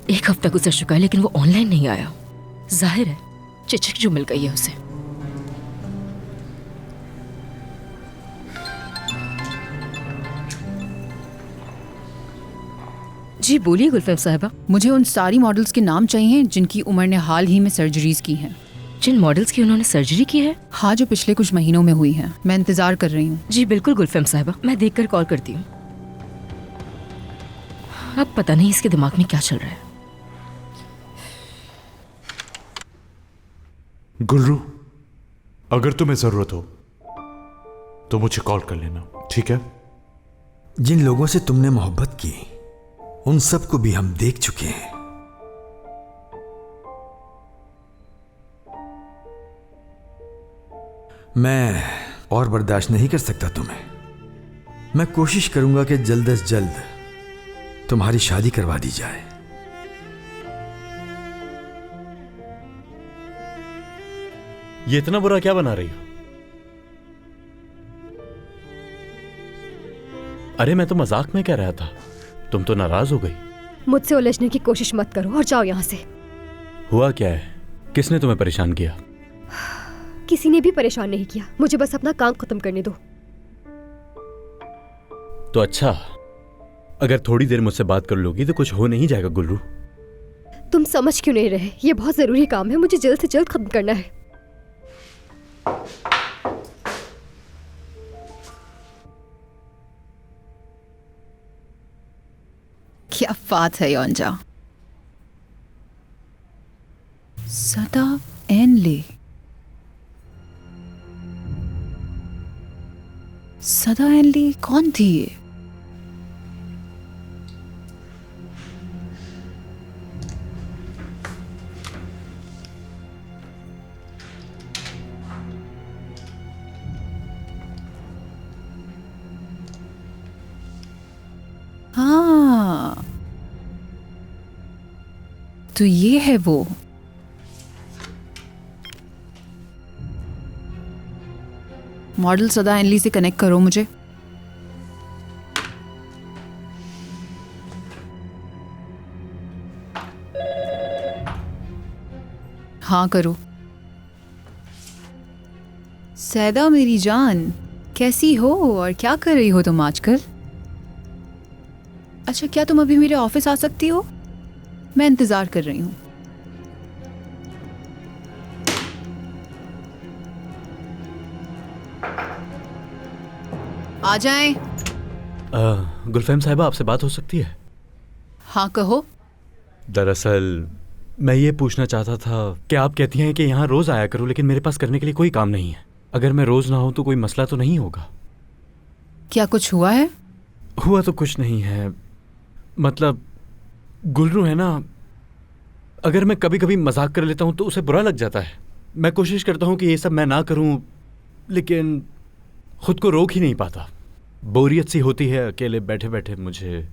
एक हफ्ता गुजर चुका है लेकिन वो ऑनलाइन नहीं आया। जाहिर है चिचिक जो मिल गई है उसे। जी बोलिए गुलफम साहिबा। मुझे उन सारी मॉडल्स के नाम चाहिए जिनकी उमर ने हाल ही में सर्जरीज की हैं। जिन मॉडल्स की उन्होंने सर्जरी की है? हाँ, जो पिछले कुछ महीनों में हुई हैं। मैं इंतजार कर रही हूँ। जी बिल्कुल गुलफम साहिबा, मैं देखकर कॉल करती हूँ। अब पता नहीं इसके दिमाग में क्या चल रहा है। गुलरू, अगर तुम्हें जरूरत हो तो मुझे कॉल कर लेना, ठीक है? जिन लोगों से तुमने मोहब्बत की उन सबको भी हम देख चुके हैं। मैं और बर्दाश्त नहीं कर सकता तुम्हें। मैं कोशिश करूंगा कि जल्द से जल्द तुम्हारी शादी करवा दी जाए। ये इतना बुरा क्या बना रही हो? अरे मैं तो मजाक में कह रहा था, तुम तो नाराज हो गई। मुझसे उलझने की कोशिश मत करो और जाओ यहाँ से। हुआ क्या है? किसने तुम्हें परेशान किया? किसी ने भी परेशान नहीं किया, मुझे बस अपना काम खत्म करने दो। तो अच्छा, अगर थोड़ी देर मुझसे बात कर लोगी तो कुछ हो नहीं जाएगा गुल्लू। तुम समझ क्यों नहीं रहे? ये बहुत जरूरी काम है, मुझे जल्द से जल्द खत्म करना है। क्या बात है योंजा। सदा एनले। सदा एनले कौन थी ये? हाँ, तो ये है वो। मॉडल सदा एनली से कनेक्ट करो मुझे। हाँ करो। सैदा मेरी जान, कैसी हो और क्या कर रही हो तुम आजकल? अच्छा, क्या तुम अभी मेरे ऑफिस आ सकती हो? मैं इंतजार कर रही हूँ। आ जाएं। गुलफहम साहिबा, आपसे बात हो सकती है? हाँ कहो। दरअसल मैं ये पूछना चाहता था कि आप कहती हैं कि यहाँ रोज आया करूँ, लेकिन मेरे पास करने के लिए कोई काम नहीं है। अगर मैं रोज ना हूँ तो कोई मसला तो नहीं होगा? क्या कुछ हुआ है? हुआ तो कुछ नहीं है, मतलब गुल्रू है ना, अगर मैं कभी कभी मजाक कर लेता हूँ तो उसे बुरा लग जाता है। मैं कोशिश करता हूँ कि ये सब मैं ना करूँ, लेकिन खुद को रोक ही नहीं पाता। बोरियत सी होती है अकेले बैठे बैठे मुझे।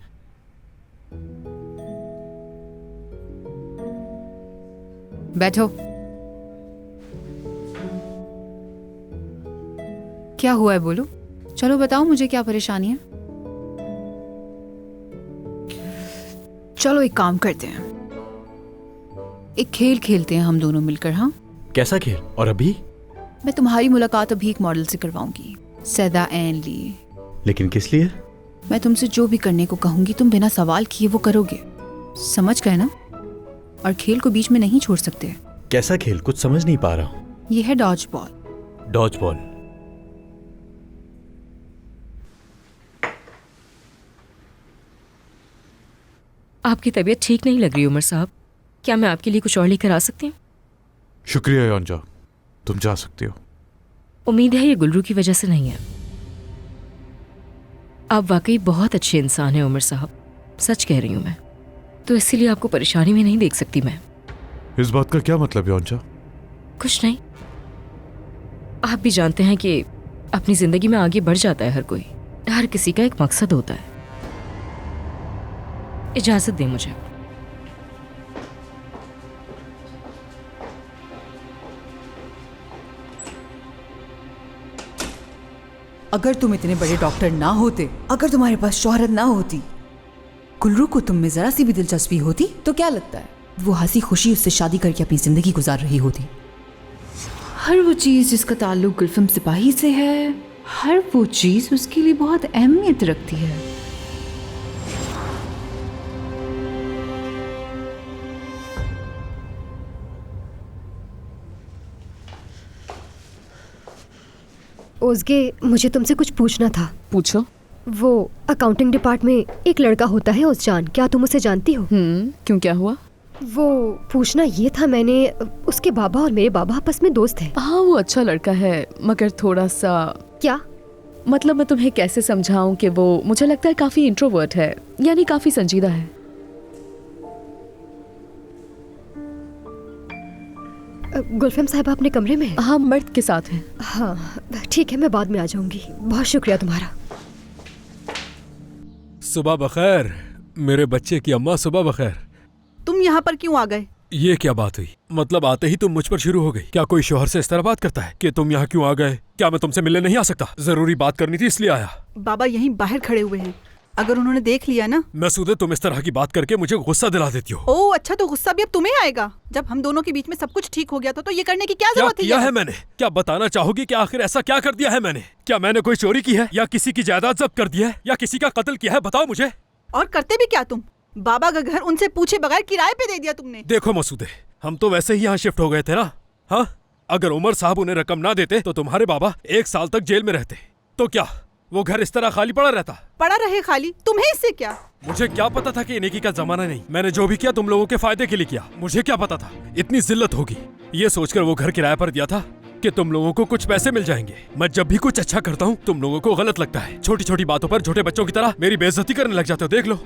बैठो। क्या हुआ है बोलो। चलो बताओ मुझे क्या परेशानी है। चलो एक काम करते हैं, एक खेल खेलते हैं हम दोनों मिलकर। हाँ, कैसा खेल? और अभी? मैं तुम्हारी मुलाकात अभी एक मॉडल से करवाऊंगी, सैदा एनली। लेकिन किस लिए? मैं तुमसे जो भी करने को कहूंगी तुम बिना सवाल किए वो करोगे, समझ गए ना? और खेल को बीच में नहीं छोड़ सकते। कैसा खेल? कुछ समझ नहीं पा रहा हूँ। ये है डॉज बॉल। Dodge ball? आपकी तबीयत ठीक नहीं लग रही उमर साहब, क्या मैं आपके लिए कुछ और लेकर आ सकती हूँ? शुक्रिया योंजा, तुम जा सकती हो। उम्मीद है ये गुल्रू की वजह से नहीं है। आप वाकई बहुत अच्छे इंसान हैं उमर साहब, सच कह रही हूँ मैं। तो इसीलिए आपको परेशानी में नहीं देख सकती मैं। इस बात का क्या मतलब योंजा? कुछ नहीं, आप भी जानते हैं कि अपनी जिंदगी में आगे बढ़ जाता है हर कोई, हर किसी का एक मकसद होता है। इजाजत दें मुझे। अगर तुम इतने बड़े डॉक्टर ना होते, अगर तुम्हारे पास शोहरत ना होती, गुलरू को तुम में जरा सी भी दिलचस्पी होती तो क्या लगता है वो हंसी खुशी उससे शादी करके अपनी जिंदगी गुजार रही होती। हर वो चीज जिसका ताल्लुक गुलफम सिपाही से है, हर वो चीज उसके लिए बहुत अहमियत रखती है। ओज़गे, मुझे तुमसे कुछ पूछना था। पूछो। वो अकाउंटिंग डिपार्टमेंट में एक लड़का होता है ओज़जान, क्या तुम उसे जानती हो? क्यों, क्या हुआ? वो पूछना ये था, मैंने उसके बाबा और मेरे बाबा आपस में दोस्त हैं। हाँ, वो अच्छा लड़का है, मगर थोड़ा सा। क्या मतलब मैं तुम्हें कैसे समझाऊं कि वो, मुझे लगता है काफी इंट्रोवर्ट है, यानी काफी संजीदा है। गुलफम साहिबा अपने कमरे में है? हाँ, मर्द के साथ है। हाँ ठीक है, मैं बाद में आ जाऊंगी। बहुत शुक्रिया तुम्हारा। सुबह बखैर मेरे बच्चे की अम्मा, सुबह बखैर। तुम यहाँ पर क्यों आ गए? ये क्या बात हुई? मतलब आते ही तुम मुझ पर शुरू हो गई? क्या कोई शोहर से इस तरह बात करता है कि तुम यहाँ क्यों आ गए? क्या मैं तुमसे मिलने नहीं आ सकता? जरूरी बात करनी थी इसलिए आया। बाबा यहीं बाहर खड़े हुए हैं, अगर उन्होंने देख लिया ना। मसूदे, तुम इस तरह की बात करके मुझे गुस्सा दिला देती हो। ओह अच्छा, तो गुस्सा भी अब तुम्हें आएगा? जब हम दोनों के बीच में सब कुछ ठीक हो गया था तो ये करने की क्या क्या जरूरत किया है? है मैंने? क्या बताना चाहोगी कि आखिर ऐसा क्या कर दिया है मैंने? क्या मैंने कोई चोरी की है, या किसी की जायदाद जब्त कर दी है, या किसी का कत्ल किया है? बताओ मुझे। और करते भी क्या तुम? बाबा का घर उनसे पूछे बगैर किराए पे दे दिया तुमने। देखो मसूदे, हम तो वैसे ही यहाँ शिफ्ट हो गए थे ना। हाँ, अगर उमर साहब उन्हें रकम ना देते तो तुम्हारे बाबा 1 साल तक जेल में रहते। तो क्या वो घर इस तरह खाली पड़ा रहता? पड़ा रहे खाली, तुम्हें इससे क्या? मुझे क्या पता था कि ये नेकी का जमाना नहीं। मैंने जो भी किया तुम लोगों के फायदे के लिए किया। मुझे क्या पता था इतनी जिल्लत होगी। ये सोचकर वो घर किराए पर दिया था कि तुम लोगों को कुछ पैसे मिल जाएंगे। मैं जब भी कुछ अच्छा करता हूँ तुम लोगों को गलत लगता है। छोटी छोटी बातों पर छोटे बच्चों की तरह मेरी बेइज्जती करने लग जाते हो। देख लो,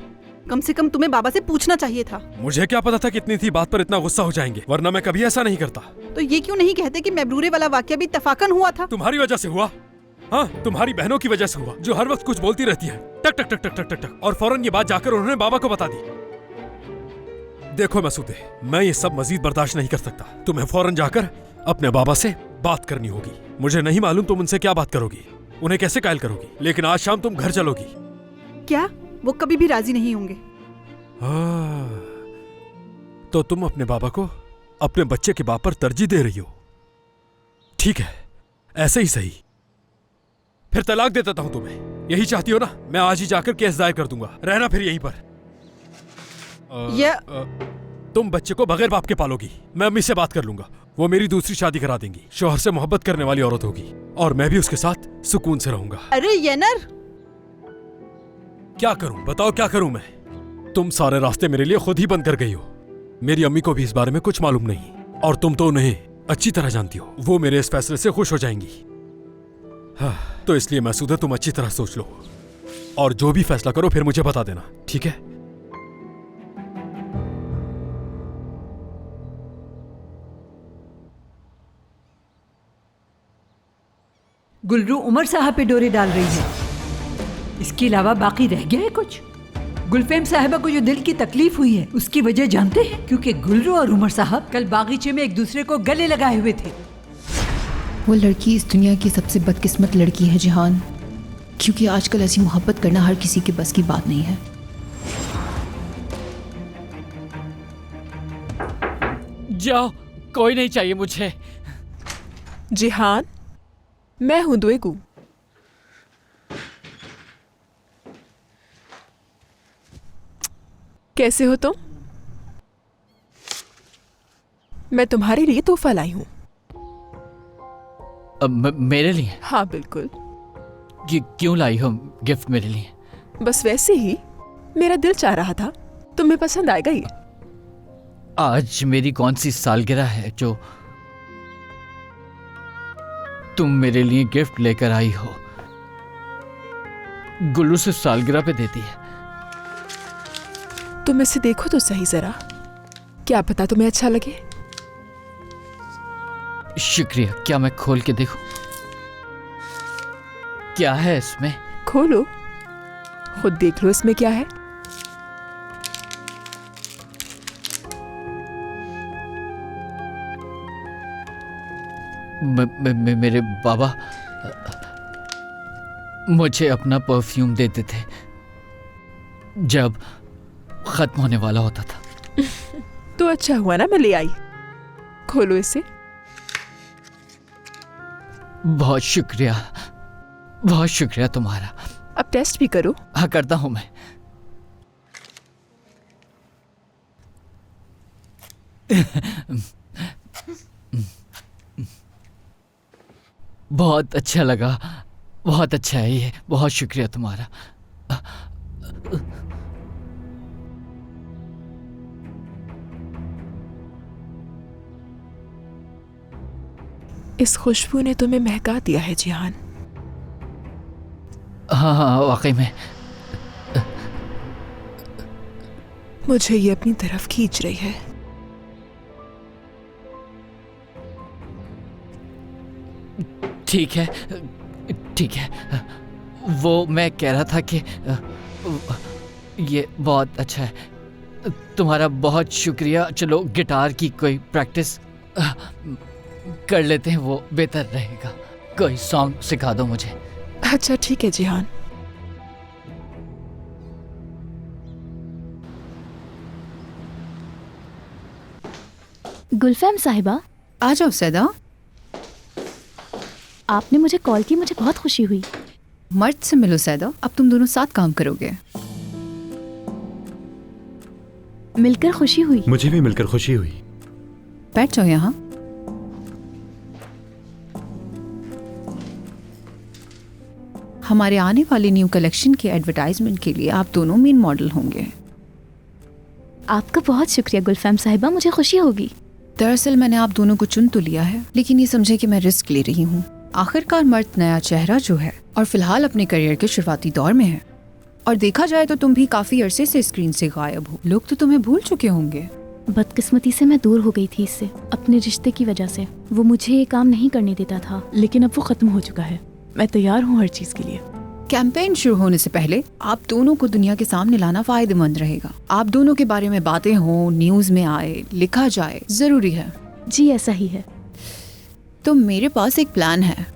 कम से कम तुम्हें बाबा से पूछना चाहिए था। मुझे क्या पता था कि इतनी सी बात पर इतना गुस्सा हो जाएंगे, वरना मैं कभी ऐसा नहीं करता। तो ये क्यों नहीं कहते कि महबूरे वाला वाकया भी इत्तफाकन हुआ था? तुम्हारी वजह से हुआ। हाँ, तुम्हारी बहनों की वजह से हुआ, जो हर वक्त कुछ बोलती रहती है, टक टक टक टक टक टक टक। और फौरन ये बात जाकर उन्होंने बाबा को बता दी। देखो मसूदे, मैं ये सब मजीद बर्दाश्त नहीं कर सकता। तुम्हें फौरन जाकर अपने बाबा से बात करनी होगी। मुझे नहीं मालूम तुम उनसे क्या बात करोगी, उन्हें कैसे कायल करोगी, लेकिन आज शाम तुम घर चलोगी। क्या? वो कभी भी राजी नहीं होंगे। तो तुम अपने बाबा को अपने बच्चे के बाप पर तरजीह दे रही हो? ठीक है, ऐसे ही सही। फिर तलाक दे देता हूं तुम्हें। यही चाहती हो ना? मैं आज ही जाकर केस दायर कर दूंगा। रहना फिर यहीं पर। तुम बच्चे को बगैर बाप के पालोगी। मैं अम्मी से बात कर लूंगा, वो मेरी दूसरी शादी करा देंगी। शौहर से मोहब्बत करने वाली औरत होगी और मैं भी उसके साथ सुकून से रहूंगा। अरे येनर, क्या करूं? बताओ क्या करूं मैं? तुम सारे रास्ते मेरे लिए खुद ही बंद कर गई हो। मेरी अम्मी को भी इस बारे में कुछ मालूम नहीं, और तुम तो उन्हें अच्छी तरह जानती हो। वो मेरे इस फैसले से खुश हो जाएंगी। हाँ, तो इसलिए मसूदा, तुम अच्छी तरह सोच लो और जो भी फैसला करो फिर मुझे बता देना, ठीक है? गुलरू उमर साहब पे डोरे डाल रही है। इसके अलावा बाकी रह गया है कुछ? गुलफेम साहिबा को जो दिल की तकलीफ हुई है उसकी वजह जानते हैं? क्योंकि गुलरू और उमर साहब कल बागीचे में एक दूसरे को गले लगाए हुए थे। वो लड़की इस दुनिया की सबसे बदकिस्मत लड़की है जिहान, क्योंकि आजकल ऐसी मोहब्बत करना हर किसी के बस की बात नहीं है। जाओ, कोई नहीं चाहिए मुझे। जिहान, मैं हूं दुएगू। कैसे हो तुम? मैं तुम्हारे लिए तोहफा लाई हूं। मेरे लिए? हाँ बिल्कुल। क्यों लाई हो गिफ्ट मेरे लिए? बस वैसे ही, मेरा दिल चाह रहा था, तुम्हें पसंद आएगा ये। आज मेरी कौन सी सालगिरह है जो तुम मेरे लिए गिफ्ट लेकर आई हो? गुल्लू से सालगिरह पे देती है। तुम इसे देखो तो सही जरा, क्या पता तुम्हें अच्छा लगे। शुक्रिया। क्या मैं खोल के देखूं? क्या है इसमें? खोलो, खुद देख लो इसमें क्या है। मेरे बाबा मुझे अपना परफ्यूम देते थे जब खत्म होने वाला होता था। तो अच्छा हुआ ना मैं ले आई। खोलो इसे। बहुत शुक्रिया तुम्हारा। अब टेस्ट भी करो। हाँ, करता हूं मैं। बहुत अच्छा लगा, बहुत अच्छा है ये, बहुत शुक्रिया तुम्हारा। इस खुशबू ने तुम्हें महका दिया है जिहान। हाँ, वाकई में। मुझे ये अपनी तरफ खींच रही है। ठीक है। वो मैं कह रहा था कि ये बहुत अच्छा है। तुम्हारा बहुत शुक्रिया। चलो गिटार की कोई प्रैक्टिस कर लेते हैं, वो बेहतर रहेगा। कोई सॉन्ग सिखा दो मुझे। अच्छा ठीक है जिहान। गुलफैम साहिबा, आ जाओ सैदा। आपने मुझे कॉल की, मुझे बहुत खुशी हुई। मर्द से मिलो सैदा, अब तुम दोनों साथ काम करोगे। मिलकर खुशी हुई। मुझे भी मिलकर खुशी हुई। बैठ जाओ यहाँ। हमारे आने वाले न्यू कलेक्शन के एडवर्टाइजमेंट के लिए आप दोनों मेन मॉडल होंगे। आपका बहुत शुक्रिया गुलफैम साहिबा, मुझे खुशी होगी। दरअसल मैंने आप दोनों को चुन तो लिया है, लेकिन ये समझे कि मैं रिस्क ले रही हूँ। आखिरकार मर्द नया चेहरा जो है और फिलहाल अपने करियर के शुरुआती दौर में है, और देखा जाए तो तुम भी काफी अरसे से स्क्रीन से गायब हो। लोग तो तुम्हें भूल चुके होंगे। बदकिस्मती से मैं दूर हो गई थी इससे, अपने रिश्ते की वजह से। वो मुझे ये काम नहीं करने देता था, लेकिन अब वो खत्म हो चुका है। मैं तैयार हूँ हर चीज के लिए। कैंपेन शुरू होने से पहले आप दोनों को दुनिया के सामने लाना फायदेमंद रहेगा। आप दोनों के बारे में बातें हों, न्यूज में आए, लिखा जाए, जरूरी है। जी ऐसा ही है। तो मेरे पास एक प्लान है।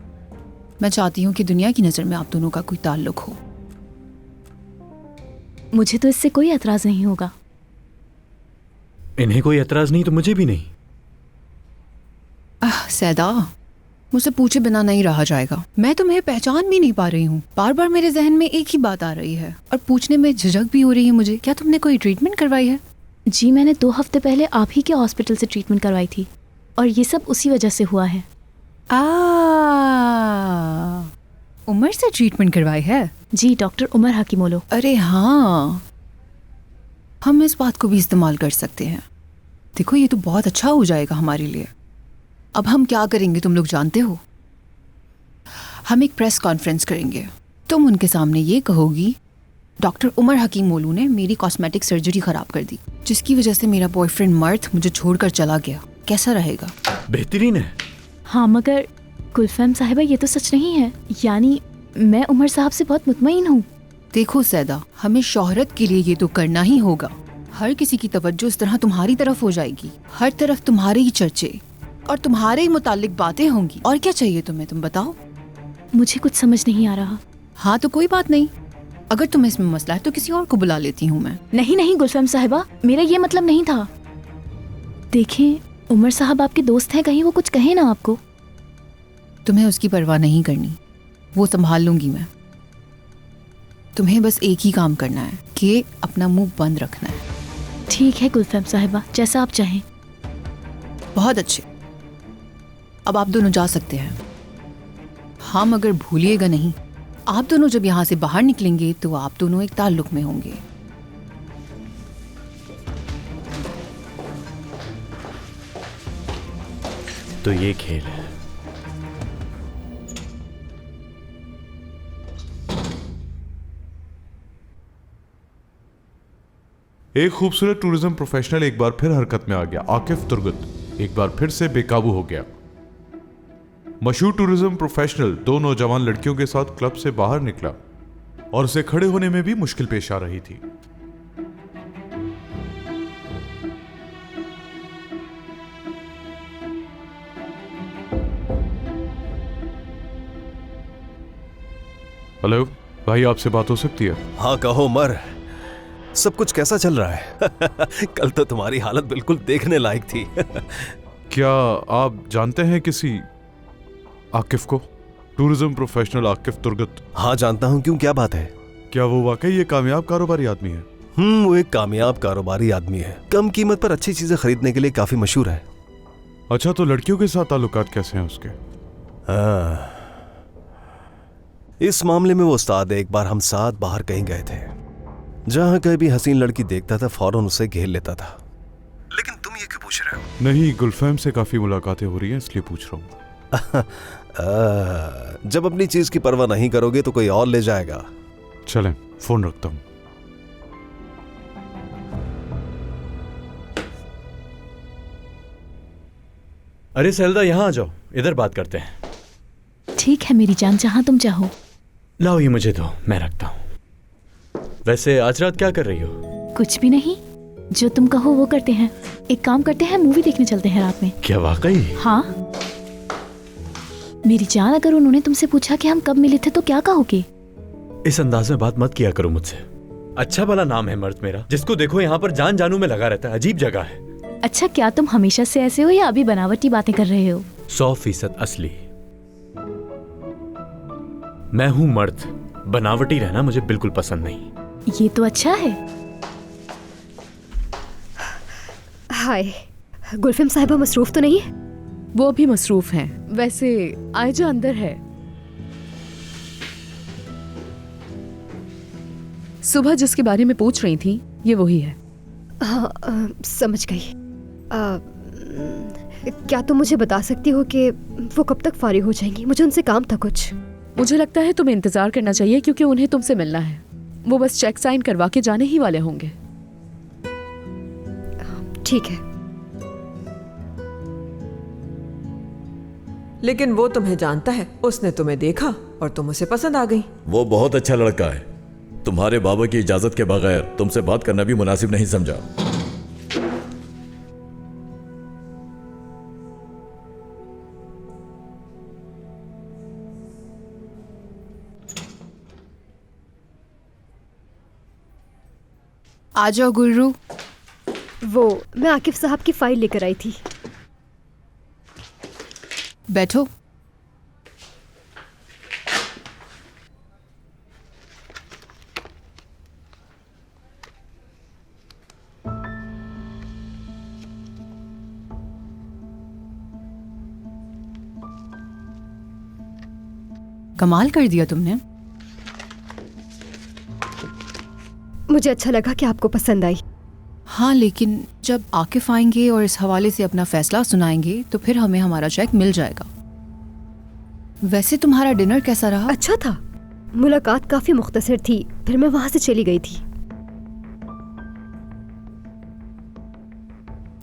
मैं चाहती हूँ कि दुनिया की नजर में आप दोनों का कोई ताल्लुक हो। मुझे तो इससे कोई एतराज नहीं होगा। इन्हें कोई एतराज नहीं तो मुझे भी नहीं। सैदा, मुझसे पूछे बिना नहीं रहा जाएगा। मैं तुम्हें पहचान भी नहीं पा रही हूँ। बार बार मेरे जहन में एक ही बात आ रही है और पूछने में झिझक भी हो रही है मुझे। क्या तुमने कोई ट्रीटमेंट करवाई है? जी मैंने 2 हफ्ते पहले आप ही के हॉस्पिटल से ट्रीटमेंट करवाई थी, और ये सब उसी वजह से हुआ है। उमर से ट्रीटमेंट करवाई है? जी, डॉक्टर उमर हकीमोलो। अरे हाँ, हम इस बात को भी इस्तेमाल कर सकते हैं। देखो ये तो बहुत अच्छा हो जाएगा हमारे लिए। अब हम क्या करेंगे तुम लोग जानते हो? हम एक प्रेस कॉन्फ्रेंस करेंगे। तुम उनके सामने ये कहोगी, डॉक्टर उमर हकीमोलू ने मेरी कॉस्मेटिक सर्जरी खराब कर दी, जिसकी वजह से मेरा बॉयफ्रेंड मर्द मुझे छोड़कर चला गया। कैसा रहेगा? बेहतरीन है। हाँ, मगर गुलफैम साहिबा ये तो सच नहीं है। यानी मैं उमर साहब से बहुत मुतमईन हूँ। देखो सैदा, हमें शोहरत के लिए ये तो करना ही होगा। हर किसी की तवज्जो इस तरह तुम्हारी तरफ हो जाएगी। हर तरफ तुम्हारे ही चर्चे और तुम्हारे ही मुतालिक बातें होंगी। और क्या चाहिए तुम्हें, तुम बताओ। मुझे कुछ समझ नहीं आ रहा। हाँ तो कोई बात नहीं, अगर तुम्हें इसमें मसला है तो किसी और को बुला लेती हूँ मैं। नहीं गुलफैम साहिबा, मेरा ये मतलब नहीं था। देखें, उमर साहब आपके दोस्त हैं, कहीं वो कुछ कहे ना आपको। तुम्हें उसकी परवाह नहीं करनी, वो संभाल लूंगी मैं। तुम्हें बस एक ही काम करना है कि अपना मुंह बंद रखना है। ठीक है गुलफैम साहिबा, जैसा आप चाहें। बहुत अच्छे, अब आप दोनों जा सकते हैं। हाँ मगर भूलिएगा नहीं, आप दोनों जब यहाँ से बाहर निकलेंगे तो आप दोनों एक ताल्लुक में होंगे। तो ये खेल है। एक खूबसूरत टूरिज्म प्रोफेशनल एक बार फिर हरकत में आ गया। आकिफ तुर्गत एक बार फिर से बेकाबू हो गया। मशहूर टूरिज्म प्रोफेशनल 2 नौजवान लड़कियों के साथ क्लब से बाहर निकला और उसे खड़े होने में भी मुश्किल पेश आ रही थी। हेलो भाई, आपसे बात हो सकती है? हाँ कहो उमर, सब कुछ कैसा चल रहा है? कल तो तुम्हारी हालत बिल्कुल देखने लायक थी। क्या आप जानते हैं किसी आकिफ को? Tourism professional Akif Turgut. हाँ जानता हूँ, क्यों क्या बात है? क्या वो वाकई एक कामयाब कारोबारी आदमी है? वो एक कामयाब कारोबारी आदमी है। कम कीमत पर अच्छी चीजें खरीदने के लिए काफी मशहूर है। अच्छा, तो लड़कियों के साथ ताल्लुकात कैसे हैं उसके? इस मामले में वो उस्ताद एक बार हम साथ बाहर कहीं गए थे, जहां कहीं भी हसीन लड़की देखता था फौरन उसे घेर लेता था। लेकिन तुम ये क्यों पूछ रहे हो? नहीं, गुलफहम से काफी मुलाकातें हो रही हैं, इसलिए पूछ रहा हूँ। जब अपनी चीज की परवाह नहीं करोगे तो कोई और ले जाएगा। चलें, फोन रखता हूँ। अरे सैलदा, यहाँ आ जाओ, इधर बात करते हैं। ठीक है मेरी जान, जहाँ तुम चाहो। लाओ ये मुझे दो, मैं रखता हूँ। वैसे आज रात क्या कर रही हो? कुछ भी नहीं, जो तुम कहो वो करते हैं। एक काम करते हैं, मूवी देखने चलते हैं रात में। क्या वाकई? हाँ मेरी जान, अगर उन्होंने तुमसे पूछा कि हम कब मिले थे तो क्या कहोगे? इस अंदाज में बात मत किया करो मुझसे। अच्छा भला नाम है मर्द मेरा, जिसको देखो यहाँ पर जान जानू में लगा रहता है। अजीब जगह है। अच्छा, क्या तुम हमेशा से ऐसे हो या अभी बनावटी बातें कर रहे हो? 100% असली। मैं हूँ मर्द, बनावटी रहना मुझे बिल्कुल पसंद नहीं। ये तो अच्छा है। हाय, गुलफिम साहिबा मसरूफ तो नहीं है? वो भी मसरूफ हैं। वैसे आयजा अंदर है। सुबह जिसके बारे में पूछ रही थी, ये वही है। हाँ, समझ गई। क्या तुम मुझे बता सकती हो कि वो कब तक फारिग हो जाएंगी? मुझे उनसे काम था कुछ। मुझे लगता है तुम्हें इंतजार करना चाहिए, क्योंकि उन्हें तुमसे मिलना है। वो बस चेक साइन करवा के जाने ही वाले होंगे। ठीक है। लेकिन वो तुम्हें जानता है, उसने तुम्हें देखा और तुम उसे पसंद आ गई। वो बहुत अच्छा लड़का है। तुम्हारे बाबा की इजाजत के बगैर तुमसे बात करना भी मुनासिब नहीं समझा। आ जाओ गुल्रू। वो मैं आकिफ साहब की फाइल लेकर आई थी। बैठो। कमाल कर दिया तुमने। मुझे अच्छा लगा कि आपको पसंद आई। हाँ, लेकिन जब आकिफ आएंगे और इस हवाले से अपना फैसला सुनाएंगे तो फिर हमें हमारा चेक मिल जाएगा। वैसे तुम्हारा डिनर कैसा रहा? अच्छा था। मुलाकात काफी मुख्तसर थी, फिर मैं वहां से चली गई थी।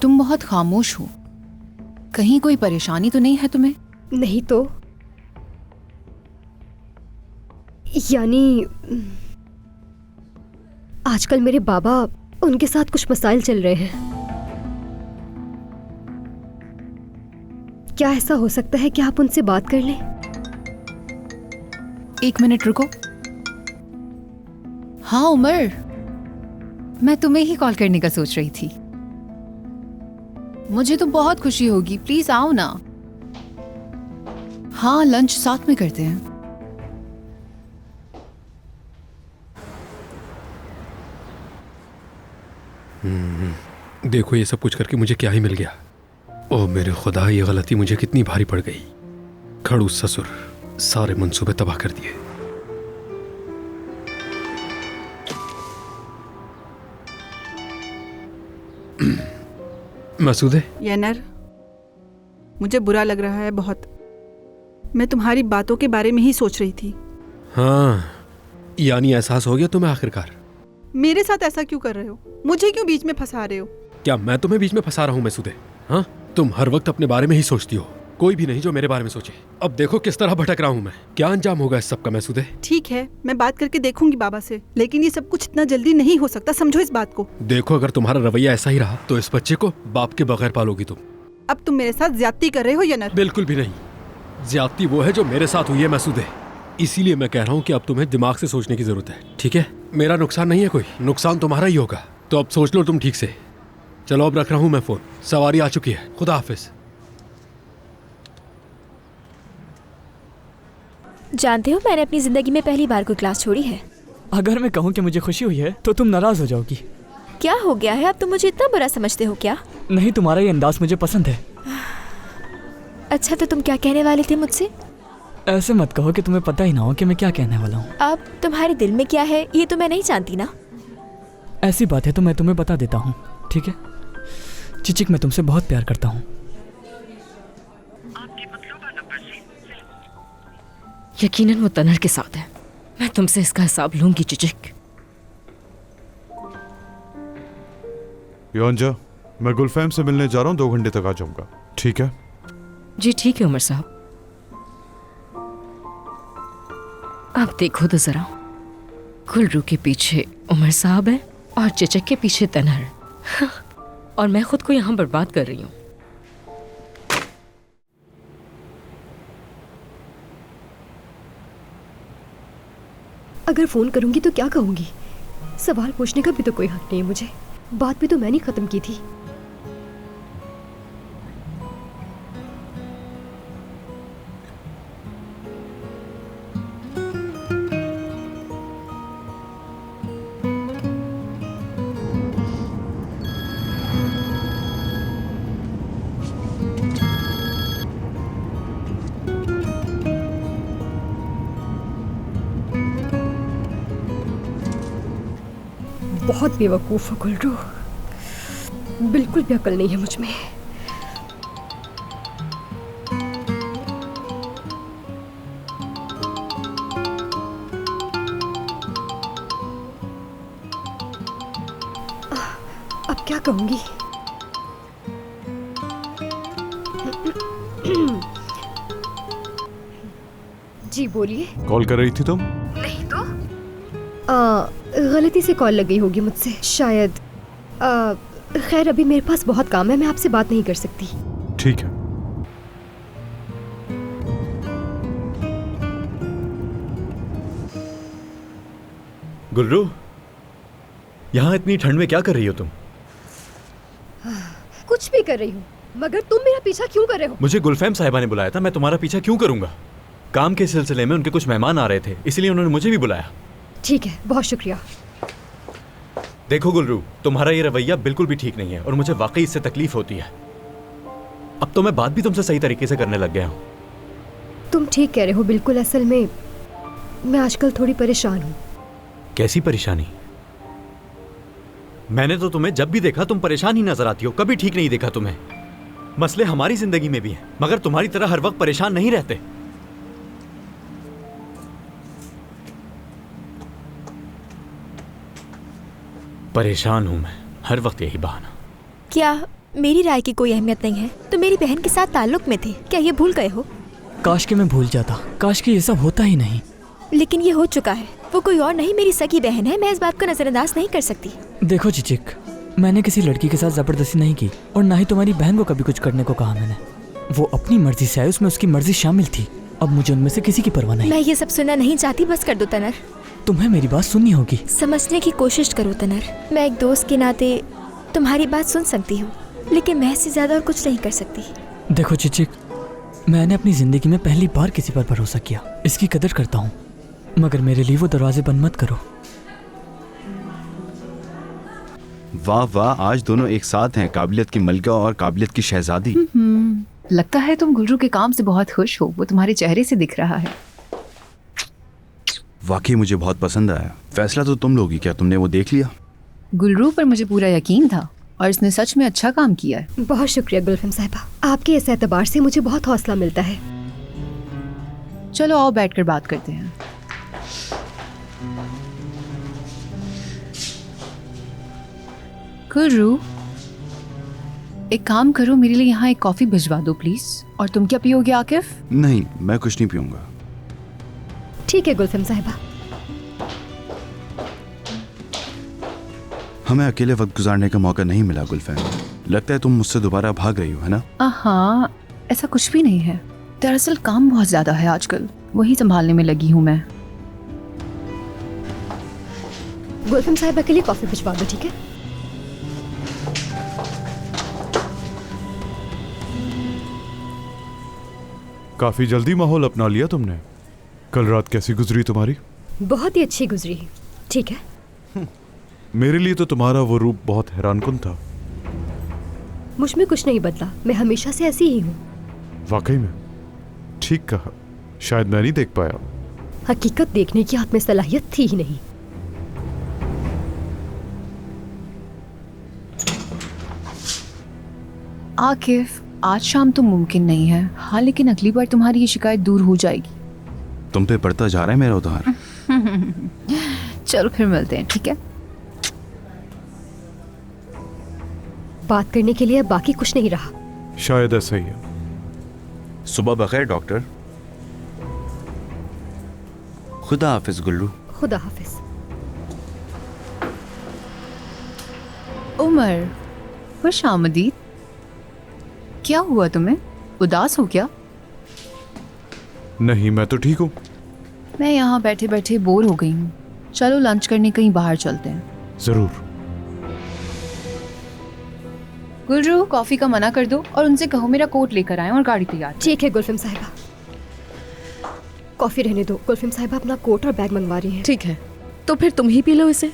तुम बहुत खामोश हो, कहीं कोई परेशानी तो नहीं है तुम्हें? नहीं तो, यानी आजकल मेरे बाबा, उनके साथ कुछ मसाइल चल रहे हैं। क्या ऐसा हो सकता है कि आप उनसे बात कर लें? 1 मिनट रुको। हाँ उमर, मैं तुम्हें ही कॉल करने का सोच रही थी। मुझे तो बहुत खुशी होगी, प्लीज आओ ना। हाँ, लंच साथ में करते हैं। देखो ये सब कुछ करके मुझे क्या ही मिल गया। ओह मेरे खुदा, ये गलती मुझे कितनी भारी पड़ गई। खड़ूस ससुर, सारे मंसूबे तबाह कर दिए। मसूदे, येनर, मुझे बुरा लग रहा है बहुत। मैं तुम्हारी बातों के बारे में ही सोच रही थी। हाँ, यानी एहसास हो गया तुम्हें आखिरकार। मेरे साथ ऐसा क्यों कर रहे हो? मुझे क्यों बीच में फंसा रहे हो? क्या मैं तुम्हें बीच में फंसा रहा हूँ मसूदे? हाँ, तुम हर वक्त अपने बारे में ही सोचती हो, कोई भी नहीं जो मेरे बारे में सोचे। अब देखो किस तरह भटक रहा हूँ मैं। क्या अंजाम होगा इस सब का मसूदे? ठीक है, मैं बात करके देखूंगी बाबा से, लेकिन ये सब कुछ इतना जल्दी नहीं हो सकता, समझो इस बात को। देखो अगर तुम्हारा रवैया ऐसा ही रहा तो इस बच्चे को बाप के बगैर पालोगी तुम। अब तुम मेरे साथ ज्यादती कर रहे हो येनर। बिल्कुल भी नहीं, ज्यादती वो है जो मेरे साथ हुई है मसूदे। इसीलिए मैं कह रहा हूँ कि अब तुम्हें दिमाग से सोचने की जरूरत है, ठीक है? मेरा नुकसान नहीं है कोई, नुकसान तुम्हारा ही होगा। तो अब सोच लो तुम ठीक से। चलो अब रख रहा हूं मैं फोन, सवारी आ चुकी है। खुदा हाफिज। जानते हो मैंने अपनी जिंदगी में पहली बार कोई क्लास छोड़ी है। अगर मैं कहूँ कि मुझे खुशी हुई है तो तुम नाराज हो जाओगी। क्या हो गया है, अब तुम मुझे इतना बुरा समझते हो क्या? नहीं, तुम्हारा ये अंदाज मुझे पसंद है। अच्छा तो तुम क्या कहने वाले थे मुझसे? ऐसे मत कहो कि तुम्हें पता ही ना हो कि मैं क्या कहने वाला हूँ। अब तुम्हारे दिल में क्या है ये तो मैं नहीं जानती ना। ऐसी बात है तो मैं तुम्हें बता देता हूँ, ठीक है? चिचिक, मैं तुमसे बहुत प्यार करता हूँ। यकीनन वो तनर के साथ है। मैं तुमसे इसका हिसाब लूंगी चिचिक। योंजा, मैं गुलफैम से मिलने जा रहा हूँ, 2 घंटे तक आ जाऊंगा, ठीक है? जी ठीक है उमर साहब। अब देखो तो जरा, गुलरू के पीछे उमर साहब है और चिचक के पीछे तनहर, और मैं खुद को यहाँ बर्बाद कर रही हूँ। अगर फोन करूंगी तो क्या कहूंगी? सवाल पूछने का भी तो कोई हक नहीं है मुझे। बात भी तो मैंने खत्म की थी। बहुत बेवकूफ हो गुलरू, बिल्कुल भी अकल नहीं है मुझ में। अब क्या कहूंगी? जी बोलिए। कॉल कर रही थी तुम? नहीं तो गलती से कॉल लग गई होगी मुझसे शायद। खैर अभी मेरे पास बहुत काम है, मैं आपसे बात नहीं कर सकती। ठीक है। गुलरू, यहाँ इतनी ठंड में क्या कर रही हो तुम? कुछ भी कर रही हूँ, मगर तुम मेरा पीछा क्यों कर रहे हो? मुझे गुलफैम साहिबा ने बुलाया था, मैं तुम्हारा पीछा क्यों करूंगा? काम के सिलसिले में उनके कुछ मेहमान आ रहे थे, इसलिए उन्होंने मुझे भी बुलाया। ठीक है, बहुत शुक्रिया। देखो गुलरू, तुम्हारा ये रवैया बिल्कुल भी ठीक नहीं है और मुझे वाकई इससे तकलीफ होती है। अब तो मैं बात भी तुमसे सही तरीके से करने लग गया हूँ। तुम ठीक कह रहे हो बिल्कुल। असल में मैं आजकल थोड़ी परेशान हूँ। कैसी परेशानी? मैंने तो तुम्हें जब भी देखा तुम परेशान ही नजर आती हो, कभी ठीक नहीं देखा तुम्हें। मसले हमारी जिंदगी में भी हैं, मगर तुम्हारी तरह हर वक्त परेशान नहीं रहते। परेशान हूं मैं, हर वक्त यही बहाना। क्या मेरी राय की कोई अहमियत नहीं है? तो मेरी बहन के साथ ताल्लुक में थे, क्या ये भूल गए हो? काश कि मैं भूल जाता, काश कि ये सब होता ही नहीं। लेकिन ये हो चुका है। वो कोई और नहीं, मेरी सगी बहन है। मैं इस बात को नजरअंदाज नहीं कर सकती। देखो चिचिक, मैंने किसी लड़की के साथ जबरदस्ती नहीं की और ना ही तुम्हारी बहन को कभी कुछ करने को कहा मैंने। वो अपनी मर्जी से आए, उसमें उसकी मर्जी शामिल थी। अब मुझे उनमें से किसी की परवाह नहीं। मैं ये सब सुनना नहीं चाहती, बस कर दो तनर। तुम्हें मेरी बात सुननी होगी। समझने की कोशिश करो तनर। मैं एक दोस्त के नाते तुम्हारी बात सुन सकती हूँ, लेकिन मैं इससे ज्यादा और कुछ नहीं कर सकती। देखो चिचिक, मैंने अपनी जिंदगी में पहली बार किसी पर भरोसा किया, इसकी कदर करता हूँ, मगर मेरे लिए वो दरवाजे बंद मत करो। वाह वाह, आज दोनों एक साथ हैं, काबिलियत की मलका और काबिलियत की शहजादी। लगता है तुम गुलरू के काम से बहुत खुश हो, वो तुम्हारे चेहरे से दिख रहा है। वाकई मुझे बहुत पसंद आया। फैसला तो तुम लोगी, क्या तुमने वो देख लिया? गुलरू पर मुझे पूरा यकीन था और इसने सच में अच्छा काम किया है। बहुत शुक्रिया गुलफम साहिबा, आपके इस एतबार से मुझे बहुत हौसला मिलता है। चलो आओ बैठकर बात करते हैं। गुलरू, एक काम करो, मेरे लिए यहाँ एक कॉफी भिजवा दो प्लीज। और तुम क्या पियोगे आकिफ? नहीं, मैं कुछ नहीं पीऊंगा। ठीक है गुलफम साहिबा। हमें अकेले वक्त गुजारने का मौका नहीं मिला गुलफैम। लगता है तुम मुझसे दोबारा भाग रही हो, है ना? हाँ, ऐसा कुछ भी नहीं है। दरअसल काम बहुत ज्यादा है आजकल, वही संभालने में लगी हूँ मैं। गुलफम साहिबा के लिए कॉफी भिजवा दो, ठीक है? काफी जल्दी माहौल अपना लिया तुमने। कल रात कैसी गुजरी तुम्हारी? बहुत ही अच्छी गुजरी, ठीक है? मेरे लिए तो तुम्हारा वो रूप बहुत हैरानकुन था। मुझ में कुछ नहीं बदला, मैं हमेशा से ऐसी ही हूँ। वाकई में? ठीक कहा, शायद मैं नहीं देख पाया। हकीकत देखने की आप में सलाहियत थी ही नहीं। आकिफ, आज शाम तो मुमकिन नहीं है। हाँ, लेकिन अगली बार तुम्हारी ये शिकायत दूर हो जाएगी। तुम पे पड़ता जा रहा है मेरा उधार। चलो फिर मिलते हैं, ठीक है? बात करने के लिए बाकी कुछ नहीं रहा। शायद ऐसा ही है। सुबह बखैर डॉक्टर। खुदा हाफिज गुल्लू। खुदा हाफिज। उमर, खुश आमदीद। क्या हुआ तुम्हें? उदास हो क्या? नहीं, मैं तो ठीक हूँ। मैं यहाँ बैठे बैठे बोर हो गई हूँ। चलो लंच करने कहीं बाहर चलते हैं। जरूर। गुलरू, कॉफी का मना कर दो और उनसे कहो मेरा कोट लेकर आए और गाड़ी तैयार। ठीक है गुलफम साहिबा। कॉफी रहने दो, गुलफम साहिबा अपना कोट और बैग मंगवा रही हैं। ठीक है, तो फिर तुम ही पी लो इसे।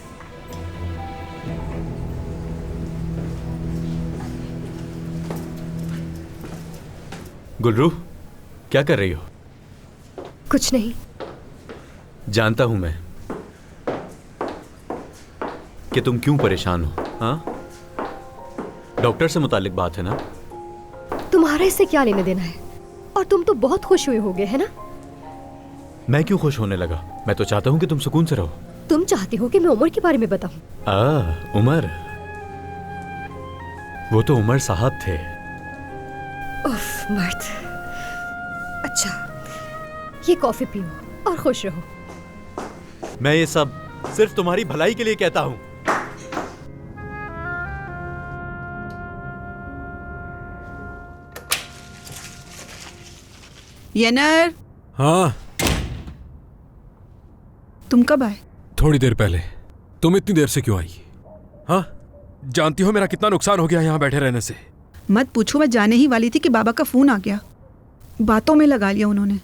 गुलरू, क्या कर रही हो? कुछ नहीं। जानता हूं मैं कि तुम क्यों परेशान हो। हाँ, डॉक्टर से मुतालिक बात है ना? तुम्हारा इससे क्या लेने देना है? और तुम तो बहुत खुश हुए होगे, है ना? मैं क्यों खुश होने लगा? मैं तो चाहता हूं कि तुम सुकून से रहो। तुम चाहते हो कि मैं उमर के बारे में बताऊं? उमर, वो तो उमर साहब थे। उफ, मर्द। अच्छा, ये कॉफी पियो और खुश रहो। मैं ये सब सिर्फ तुम्हारी भलाई के लिए कहता हूं। येनर। हाँ, तुम कब आए? थोड़ी देर पहले। तुम इतनी देर से क्यों आई? हाँ, जानती हो मेरा कितना नुकसान हो गया यहाँ बैठे रहने से। मत पूछो, मैं जाने ही वाली थी कि बाबा का फोन आ गया। बातों में लगा लिया उन्होंने।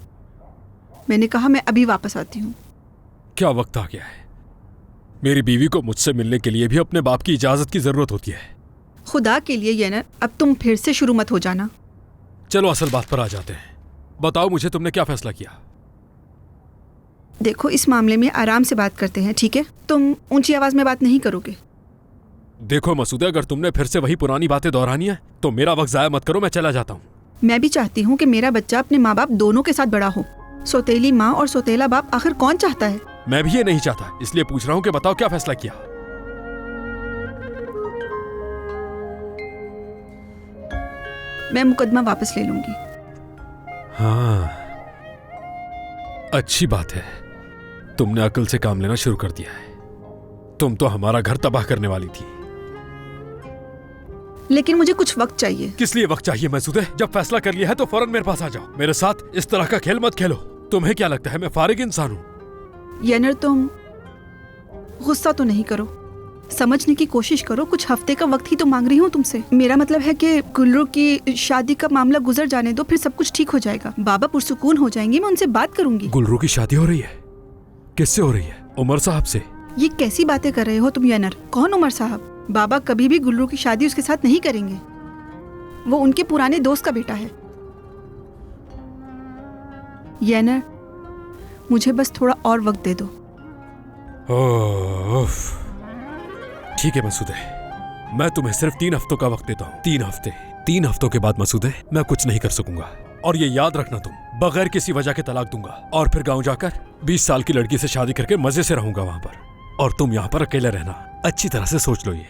मैंने कहा मैं अभी वापस आती हूँ। क्या वक्त आ गया है। मेरी बीवी को मुझसे मिलने के लिए भी अपने बाप की इजाजत की जरूरत होती है। खुदा के लिए येनर, अब तुम फिर से शुरू मत हो जाना। चलो असल बात पर आ जाते हैं। बताओ मुझे, तुमने क्या फैसला किया? देखो, इस मामले में आराम से बात करते हैं, ठीक है? तुम ऊंची आवाज में बात नहीं करोगे। देखो मसूदे, अगर तुमने फिर से वही पुरानी बातें दोहरानी है तो मेरा वक्त जाया मत करो, मैं चला जाता हूँ। मैं भी चाहती हूँ कि मेरा बच्चा अपने माँ बाप दोनों के साथ बड़ा हो। सौतेली माँ और सौतेला बाप आखिर कौन चाहता है? मैं भी ये नहीं चाहता, इसलिए पूछ रहा हूँ कि बताओ क्या फैसला किया। मैं मुकदमा वापस ले लूंगी। हाँ, अच्छी बात है। तुमने अकल से काम लेना शुरू कर दिया है। तुम तो हमारा घर तबाह करने वाली थी। लेकिन मुझे कुछ वक्त चाहिए। किस लिए वक्त चाहिए मसूदे? जब फैसला कर लिया है तो फौरन मेरे पास आ जाओ। मेरे साथ इस तरह का खेल मत खेलो। तुम्हें क्या लगता है मैं फारिग इंसान हूँ? येनर, तुम गुस्सा तो नहीं करो, समझने की कोशिश करो। कुछ हफ्ते का वक्त ही तो मांग रही हूँ तुमसे। मेरा मतलब है कि गुल्लू की शादी का मामला गुजर जाने दो, फिर सब कुछ ठीक हो जाएगा। बाबा पुरसुकून हो जाएंगे, मैं उनसे बात करूंगी। गुल्लू की शादी हो रही है? किससे हो रही है? उमर साहब से। ये कैसी बातें कर रहे हो तुम येनर? कौन उमर साहब? बाबा कभी भी गुल्लू की शादी उसके साथ नहीं करेंगे। वो उनके पुराने दोस्त का बेटा है। येनर, मुझे बस थोड़ा और वक्त दे दो। ठीक है मसूदे, मैं तुम्हें सिर्फ 3 हफ्तों का वक्त देता हूँ। 3 हफ्ते। 3 हफ्तों के बाद मसूदे मैं कुछ नहीं कर सकूंगा। और ये याद रखना, तुम बगैर किसी वजह के तलाक दूंगा और फिर गांव जाकर 20 साल की लड़की से शादी करके मजे से रहूंगा वहां पर। और तुम यहाँ पर अकेले रहना। अच्छी तरह से सोच लो ये।